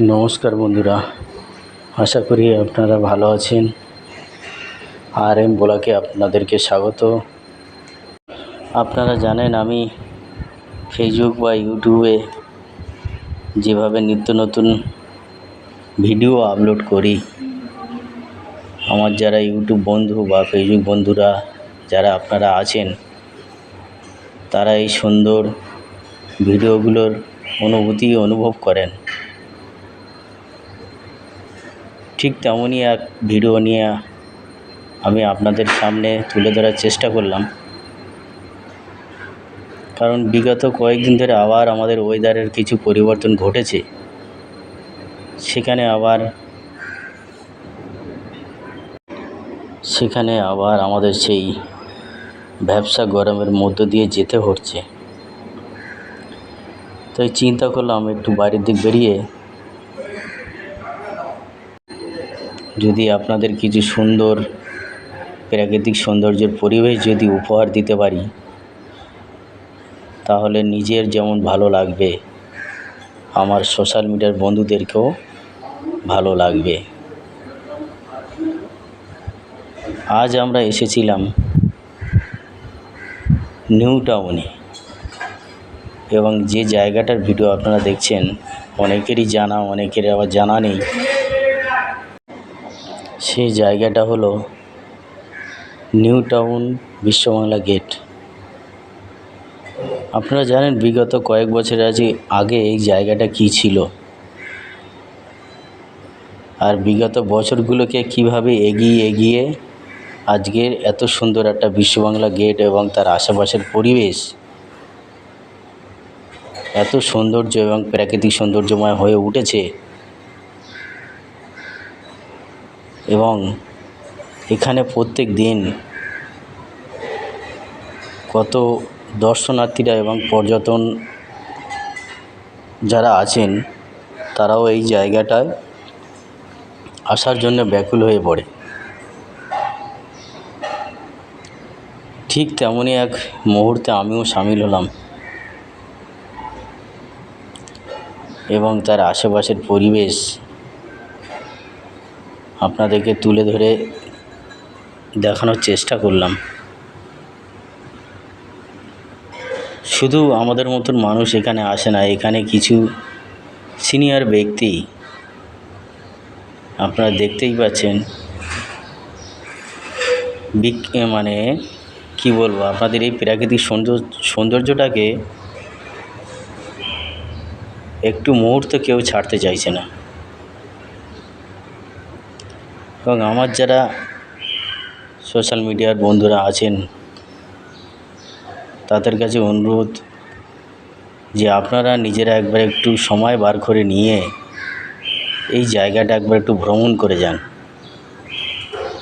নমস্কার বন্ধুরা, আশা করি আপনারা ভালো আছেন। আর এম ব্লগে আপনাদেরকে স্বাগত। আপনারা জানেন আমি ফেসবুক বা ইউটিউবে যেভাবে নিত্য নতুন ভিডিও আপলোড করি, আমার যারা ইউটিউব বন্ধু বা ফেসবুক বন্ধুরা যারা আপনারা আছেন, তারা এই সুন্দর ভিডিওগুলোর অনুভূতি অনুভব করেন। ঠিক তেমনই এক ভিডিও নিয়ে আমি আপনাদের সামনে তুলে ধরার চেষ্টা করলাম, কারণ বিগত কয়েকদিন ধরে আবার আমাদের ওয়েদারের কিছু পরিবর্তন ঘটেছে। সেখানে আবার আমাদের সেই ভ্যাপসা গরমের মধ্য দিয়ে যেতে হচ্ছে। তাই চিন্তা করলাম একটু বাইরের দিক বেরিয়ে যদি আপনাদের কিছু সুন্দর প্রাকৃতিক সৌন্দর্যের পরিবেশ যদি উপহার দিতে পারি, তাহলে নিজের যেমন ভালো লাগবে, আমার সোশ্যাল মিডিয়ার বন্ধুদেরকেও ভালো লাগবে। আজ আমরা এসেছিলাম নিউ টাউনে, এবং যে জায়গাটার ভিডিও আপনারা দেখছেন অনেকেরই জানা, অনেকের আবার জানা নেই। সেই জায়গাটা হলো নিউ টাউন বিশ্ববাংলা গেট। আপনারা জানেন বিগত কয়েক বছর আগে এই জায়গাটা কি ছিল, আর বিগত বছরগুলোকে কিভাবে এগিয়ে আজকের এত সুন্দর একটা বিশ্ববাংলা গেট এবং তার আশেপাশের পরিবেশ এত সৌন্দর্য এবং প্রাকৃতিক সৌন্দর্যময় হয়ে উঠেছে। এবং এখানে প্রত্যেক দিন কত দর্শনার্থীরা এবং পর্যটন যারা আছেন, তারাও এই জায়গাটায় আসার জন্য ব্যাকুল হয়ে পড়ে। ঠিক তেমনই এক মুহূর্তে আমিও সামিল হলাম, এবং তার আশেপাশের পরিবেশ আপনাদেরকে তুলে ধরে দেখানোর চেষ্টা করলাম। শুধু আমাদের মতন মানুষ এখানে আসে না, এখানে কিছু সিনিয়র ব্যক্তি আপনারা দেখতেই পাচ্ছেন। মানে কি বলবো, আপনাদের এই প্রাকৃতিক সৌন্দর্যটাকে একটু মুহূর্ত কেউ ছাড়তে চাইছে না। এবং আমার যারা সোশ্যাল মিডিয়ার বন্ধুরা আছেন, তাদের কাছে অনুরোধ যে আপনারা নিজেরা একবার একটু সময় বার করে নিয়ে এই জায়গাটা একবার একটু ভ্রমণ করে যান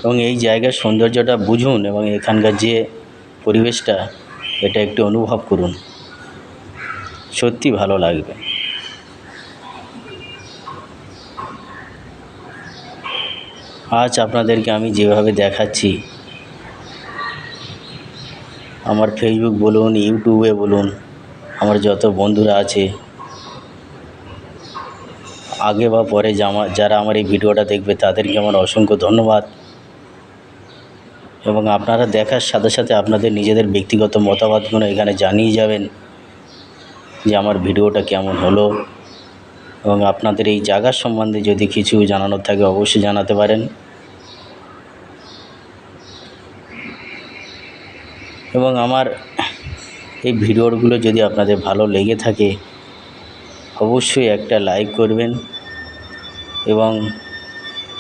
এবং এই জায়গার সৌন্দর্যটা বুঝুন, এবং এখানকার যে পরিবেশটা এটা একটু অনুভব করুন। সত্যি ভালো লাগবে। আজ আপনাদেরকে আমি যেভাবে দেখাচ্ছি, আমার ফেসবুক বলুন, ইউটিউবে বলুন, আমার যত বন্ধুরা আছে, আগে বা পরে যারা আমার এই ভিডিওটা দেখবে তাদেরকে আমার অসংখ্য ধন্যবাদ। এবং আপনারা দেখার সাথে সাথে আপনাদের নিজেদের ব্যক্তিগত মতামতগুলো এখানে জানিয়ে যাবেন যে আমার ভিডিওটা কেমন হলো, এবং আপনাদের এই জায়গার সম্বন্ধে যদি কিছু জানানোর থাকে অবশ্যই জানাতে পারেন। এবং আমার এই ভিডিওগুলো যদি আপনাদের ভালো লেগে থাকে অবশ্যই একটা লাইক করবেন, এবং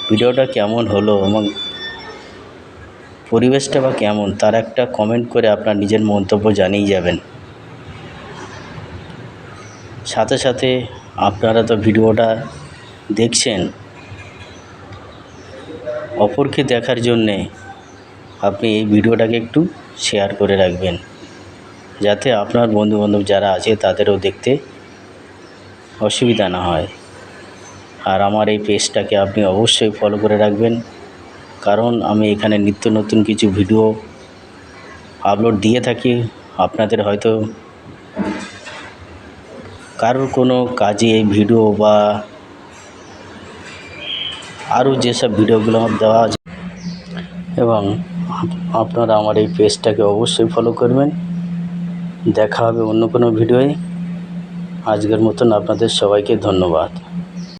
ভিডিওটা কেমন হলো এবং পরিবেশটা বা কেমন তার একটা কমেন্ট করে আপনার নিজের মন্তব্য জানিয়ে যাবেন। সাথে সাথে আপনারা তো ভিডিওটা দেখছেন, অপরকে দেখার জন্যে আপনি এই ভিডিওটাকে একটু শেয়ার করে রাখবেন, যাতে আপনার বন্ধুবান্ধব যারা আছে তাদেরও দেখতে অসুবিধা না হয়। আর আমার এই পেজটাকে আপনি অবশ্যই ফলো করে রাখবেন, কারণ আমি এখানে নিত্য নতুন কিছু ভিডিও আপলোড দিয়ে থাকি। আপনাদের হয়তো কারোর কোনো কাজে এই ভিডিও বা আরও যেসব ভিডিওগুলো আমার দেওয়া আছে, এবং আপনারা আমার এই পেজটাকে অবশ্যই ফলো করবেন। দেখা হবে অন্য কোনো ভিডিওয়ে। আজকের মতন আপনাদের সবাইকে ধন্যবাদ।